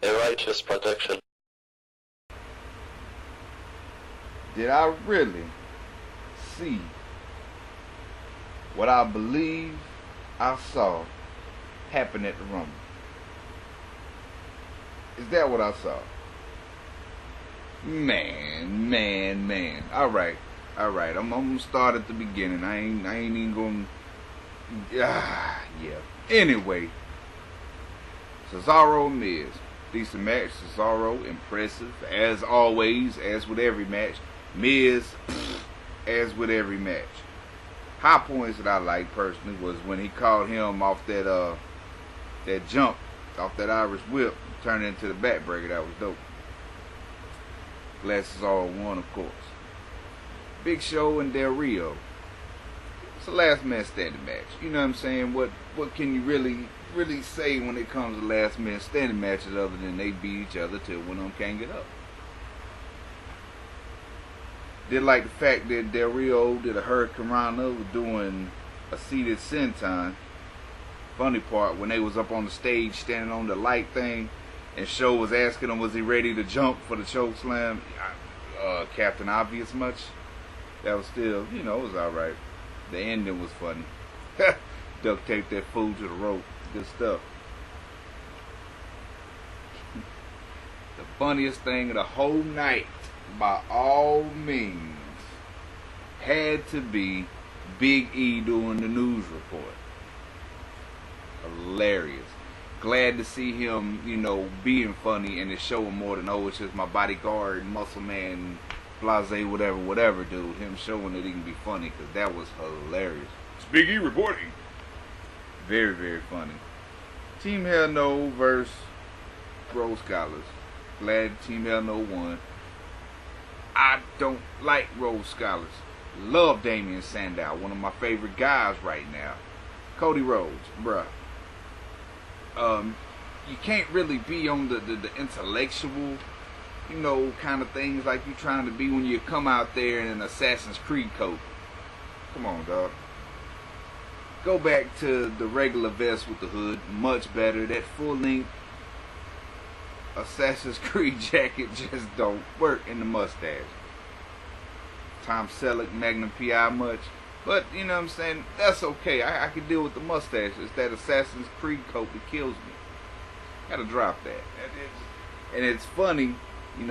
A righteous protection. Did I really see what I believe I saw happen at the Rumble? Is that what I saw? Man. Alright. I'm gonna start at the beginning. I ain't even gonna. Yeah. Anyway, Cesaro and Miz. Decent match. Cesaro, impressive. As always, as with every match. Miz, as with every match. High points that I like personally was when he caught him off that jump, off that Irish whip, turned into the backbreaker. That was dope. Glad Cesaro won, of course. Big Show and Del Rio. It's a last man standing match. You know what I'm saying? What can you really say when it comes to last man standing matches other than they beat each other till one of them can't get up? Did like the fact that Del Rio did a Hurricane Rana, was doing a seated senton. Funny part, when they was up on the stage standing on the light thing, and Show was asking him, was he ready to jump for the choke slam? Captain Obvious much? That was still, it was alright. The ending was funny. Duct tape that fool to the rope. Good stuff. The funniest thing of the whole night, by all means, had to be Big E doing the news report. Hilarious. Glad to see him, being funny and it's showing more than, it's just my bodyguard, muscle man, blase, whatever, dude. Him showing that he can be funny, because that was hilarious. It's Big E reporting. Very, very funny. Team Hell No versus Rose Scholars. Glad Team Hell No won. I don't like Rose Scholars. Love Damian Sandow, one of my favorite guys right now. Cody Rhodes, bruh. You can't really be on the intellectual, kind of things like you trying to be when you come out there in an Assassin's Creed coat. Come on, dog. Go back to the regular vest with the hood. Much better. That full-length Assassin's Creed jacket just don't work in the mustache. Tom Selleck, Magnum P.I. much. But, you know what I'm saying? That's okay. I can deal with the mustache. It's that Assassin's Creed coat that kills me. Gotta drop that. And it's funny, he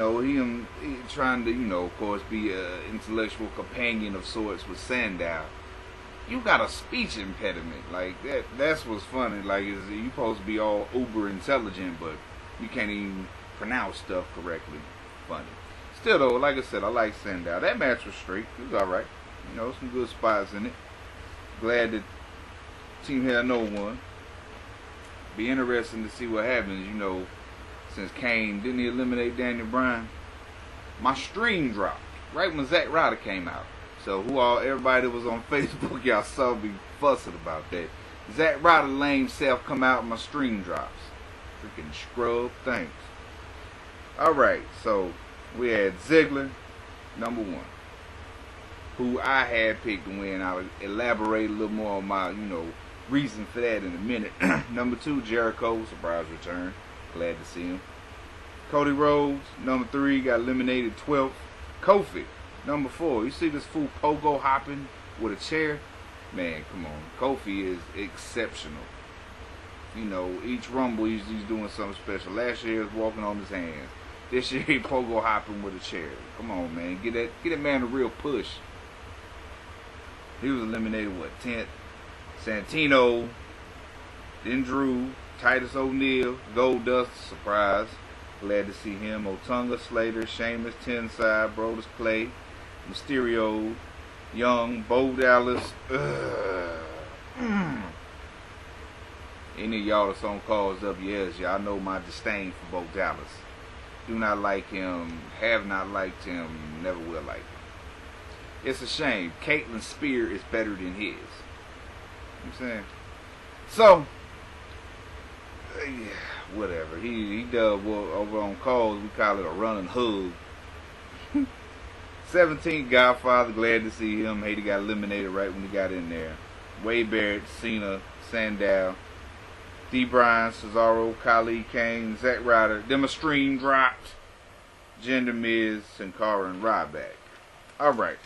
trying to, of course, be an intellectual companion of sorts with Sandow. You got a speech impediment. Like, that's what's funny. Like, you supposed to be all uber intelligent, but you can't even pronounce stuff correctly. Funny. Still, though, like I said, I like Sandow. That match was straight. It was alright. Some good spots in it. Glad that Team Hell No won. Be interesting to see what happens, since Kane didn't he eliminate Daniel Bryan. My stream dropped right when Zack Ryder came out. So everybody that was on Facebook, y'all saw me fussing about that. Zack Ryder lame self come out and my stream drops. Freaking scrub, thanks. Alright, so we had Ziggler, number 1. Who I had picked to win. I'll elaborate a little more on my, reason for that in a minute. Number 2, Jericho, surprise return. Glad to see him. Cody Rhodes, number 3, got eliminated 12th. Kofi, number 4. You see this fool pogo hopping with a chair? Man, come on. Kofi is exceptional. Each Rumble he's doing something special. Last year he was walking on his hands. This year he pogo hopping with a chair. Come on, man. Get that man a real push. He was eliminated, 10th? Santino, then Drew, Titus O'Neil, Goldust, surprise. Glad to see him. Otunga, Slater, Sheamus, Tenside, Brodus Clay, Mysterio, Young, Bo Dallas. Any of y'all that's on calls WS, y'all know my disdain for Bo Dallas. Do not like him, have not liked him, never will like him. It's a shame. Caitlyn Spear is better than his. You know what I'm saying? So, whatever. He does, over on calls, we call it a running hug. 17th Godfather, glad to see him. Hate he got eliminated right when he got in there. Wade Barrett, Cena, Sandow. D. Bryan, Cesaro, Khali, Kane, Zack Ryder. Then a stream dropped. Jinder, Miz, Sin Cara, and Ryback. Alright.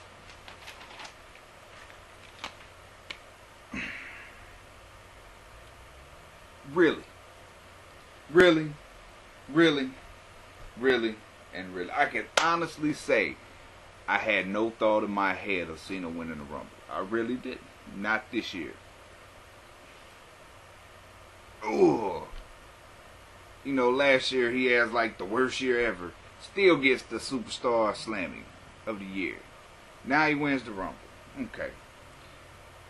Really, and really. I can honestly say I had no thought in my head of Cena winning the Rumble. I really didn't. Not this year. Ooh. You know, last year he has like the worst year ever. Still gets the Superstar Slamming of the year. Now he wins the Rumble. Okay.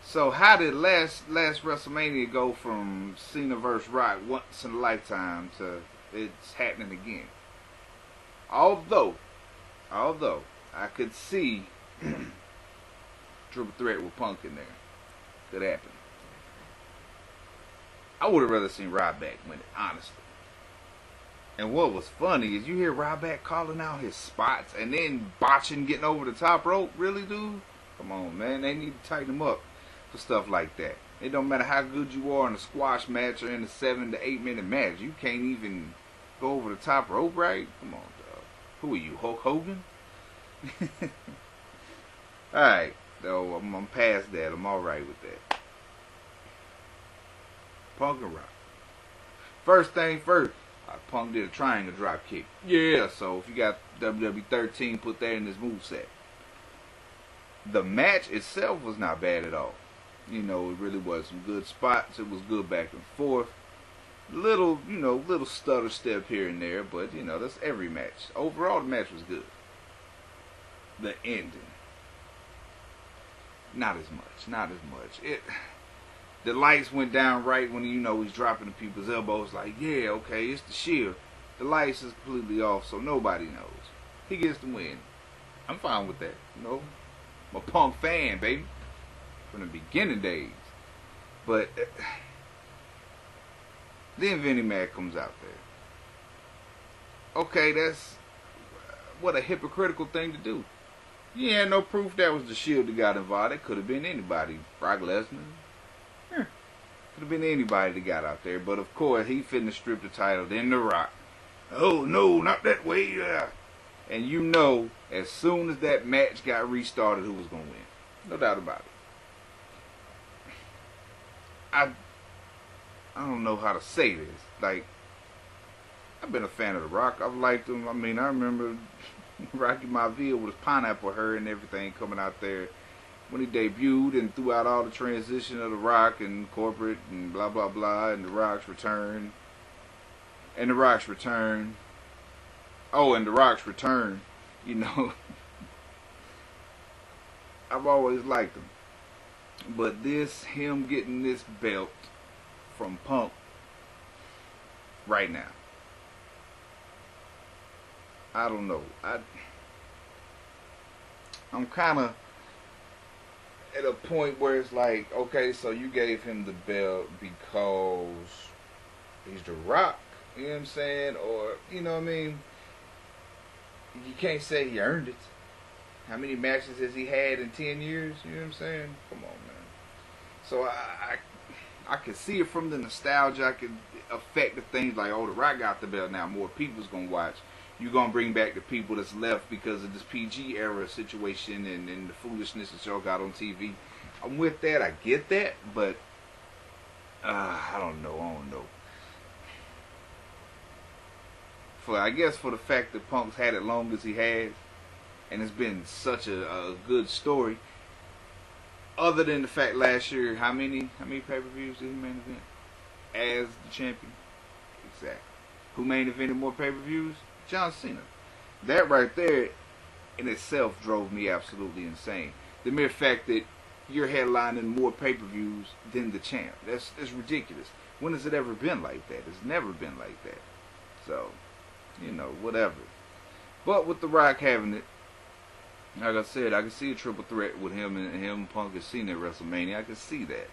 So how did last WrestleMania go from Cena vs. Rock once in a lifetime to it's happening again? Although I could see triple threat with Punk in there. Could happen. I would have rather seen Ryback win it, honestly. And what was funny is you hear Ryback calling out his spots and then botching getting over the top rope. Really, dude? Come on, man. They need to tighten him up for stuff like that. It don't matter how good you are in a squash match or in a 7 to 8 minute match. You can't even go over the top rope, right? Come on, dog. Who are you, Hulk Hogan? Alright, though I'm past that. I'm alright with that. Punk and Rock. First thing first, Punk did a triangle drop kick. Yeah, so if you got WWE 13, put that in his moveset. The match itself was not bad at all. You know, it really was some good spots. It was good back and forth. Little stutter step here and there, but, you know, that's every match. Overall, the match was good. The ending. Not as much. The lights went down right when, you know, he's dropping the people's elbows. Like, yeah, okay, it's the Shield. The lights is completely off, so nobody knows. He gets the win. I'm fine with that, you know. I'm a Punk fan, baby. From the beginning days. But then Vinnie Mac comes out there. Okay, that's what a hypocritical thing to do. You had no proof that was the Shield that got involved. It could have been anybody. Brock Lesnar. Could have been anybody that got out there. But of course, he finna strip the title. Then The Rock. Oh, no, not that way. Yeah. And you know, as soon as that match got restarted, who was going to win. No doubt about it. I don't know how to say this. Like, I've been a fan of The Rock. I've liked him. I mean, I remember Rocky Maivia with his pineapple hair and everything coming out there when he debuted and throughout all the transition of The Rock and corporate and blah, blah, blah, and The Rock's return. And The Rock's return. Oh, and The Rock's return, you know. I've always liked him. But him getting this belt from Punk right now, I don't know. I'm kind of at a point where it's like, okay, so you gave him the belt because he's The Rock, you know what I'm saying? Or, you know what I mean? You can't say he earned it. How many matches has he had in 10 years? You know what I'm saying? Come on, man. So I could see it from the nostalgia. I could affect the things like, oh, The Rock got the belt now. More people's going to watch. You're going to bring back the people that's left because of this PG era situation and the foolishness that y'all got on TV. I'm with that. I get that. But I don't know. I guess for the fact that Punk's had it long as he has, and it's been such a good story. Other than the fact last year, how many pay-per-views did he main event as the champion? Exactly. Who main evented more pay-per-views? John Cena. That right there in itself drove me absolutely insane. The mere fact that you're headlining more pay-per-views than the champ. That's ridiculous. When has it ever been like that? It's never been like that. So, you know, whatever. But with The Rock having it, like I said, I can see a triple threat with him, Punk, and Cena at WrestleMania. I can see that.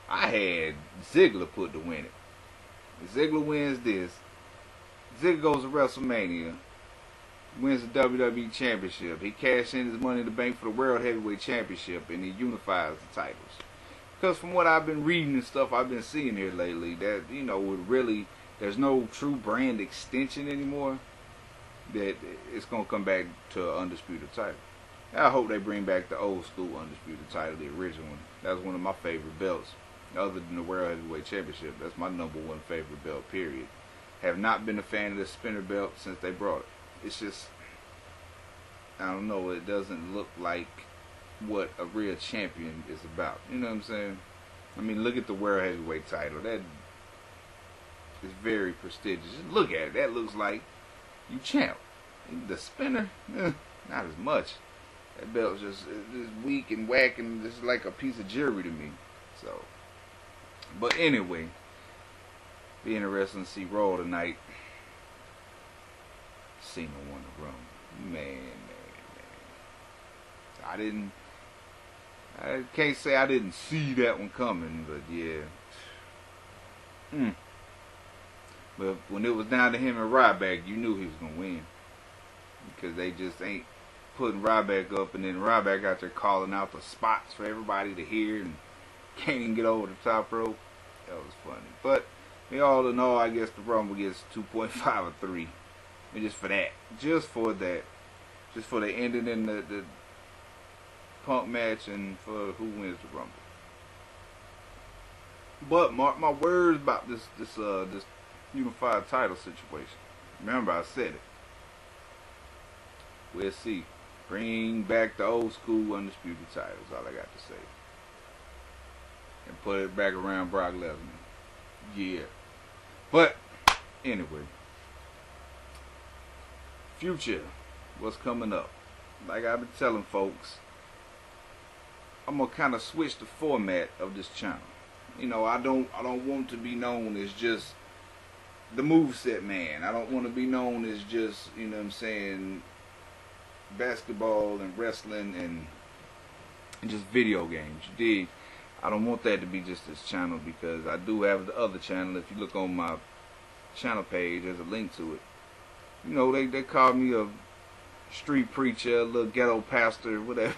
I had Ziggler put to win it. If Ziggler wins this, Ziggler goes to WrestleMania, wins the WWE Championship. He cashes in his money in the bank for the World Heavyweight Championship, and he unifies the titles. Because from what I've been reading and stuff I've been seeing here lately, that, you know, there's no true brand extension anymore, that it's going to come back to an undisputed title. I hope they bring back the old school undisputed title, the original one. That's one of my favorite belts, other than the World Heavyweight Championship. That's my #1 favorite belt, period. Have not been a fan of the spinner belt since they brought it. It's just, I don't know, it doesn't look like what a real champion is about. You know what I'm saying? I mean, look at the World Heavyweight title. That is very prestigious. Just look at it. That looks like you champ. The spinner, not as much. That belt's just weak and whack and just like a piece of jewelry to me. So, but anyway, be interesting to see Raw tonight. Cena won the Rumble. Man. I can't say I didn't see that one coming, but yeah. But when it was down to him and Ryback, you knew he was going to win. Because they just ain't putting Ryback up, and then Ryback out there calling out the spots for everybody to hear and can't even get over the top rope. That was funny. But all in all, I guess the Rumble gets 2.5 or 3. And just for that. Just for the ending in the Punk match and for who wins the Rumble. But mark my words about this unified title situation. Remember, I said it. We'll see. Bring back the old school undisputed titles. All I got to say. And put it back around Brock Lesnar. Yeah. But anyway, future. What's coming up? Like I've been telling folks, I'm gonna kind of switch the format of this channel. You know, I don't want to be known as just the moveset man. I don't want to be known as just, you know what I'm saying, basketball and wrestling and just video games. You dig? I don't want that to be just this channel, because I do have the other channel. If you look on my channel page, there's a link to it. You know, they call me a street preacher, a little ghetto pastor, whatever,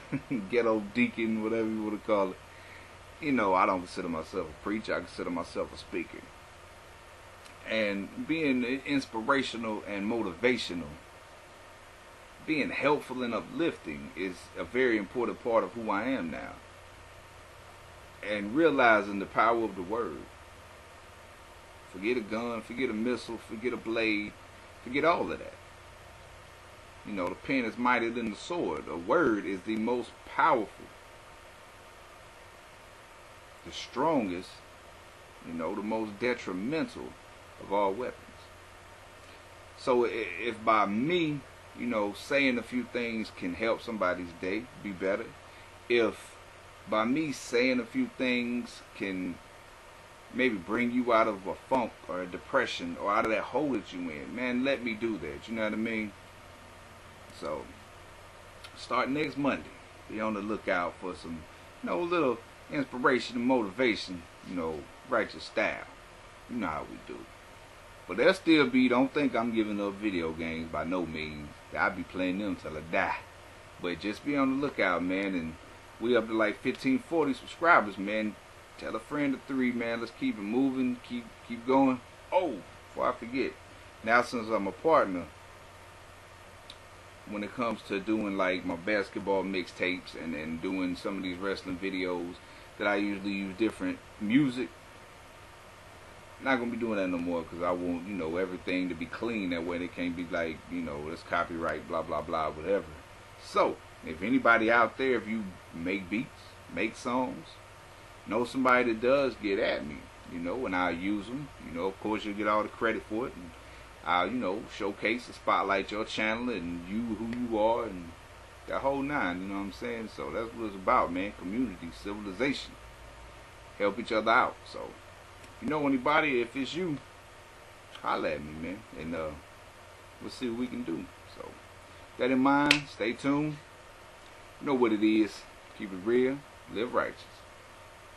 ghetto deacon, whatever you want to call it. You know, I don't consider myself a preacher. I consider myself a speaker. And being inspirational and motivational, being helpful and uplifting is a very important part of who I am now. And realizing the power of the word. Forget a gun, forget a missile, forget a blade, forget all of that. You know, the pen is mightier than the sword. A word is the most powerful, the strongest, you know, the most detrimental of all weapons. So if by me, you know, saying a few things can help somebody's day be better, if by me saying a few things can maybe bring you out of a funk or a depression or out of that hole that you in, man, let me do that. You know what I mean? So, start next Monday. Be on the lookout for some, you know, little inspiration and motivation, you know, righteous style. You know how we do. But there'll still be, don't think I'm giving up video games by no means. I'll be playing them till I die. But just be on the lookout, man. And we up to like 1540 subscribers, man. Tell a friend of 3, man. Let's keep it moving. Keep going. Oh, before I forget. Now since I'm a partner, when it comes to doing like my basketball mixtapes and doing some of these wrestling videos that I usually use different music, not gonna be doing that no more, because I want, you know, everything to be clean. That way they can't be like, you know, it's copyright, blah blah blah, whatever. So if anybody out there, if you make beats, make songs, know somebody that does, get at me, you know, and I'll use them. You know, of course you'll get all the credit for it, and I'll, you know, showcase and spotlight your channel and you, who you are, and that whole nine, you know what I'm saying? So that's what it's about, man. Community, civilization. Help each other out. So if you know anybody, if it's you, holla at me, man. And we'll see what we can do. So that in mind, stay tuned. You know what it is. Keep it real, live righteous.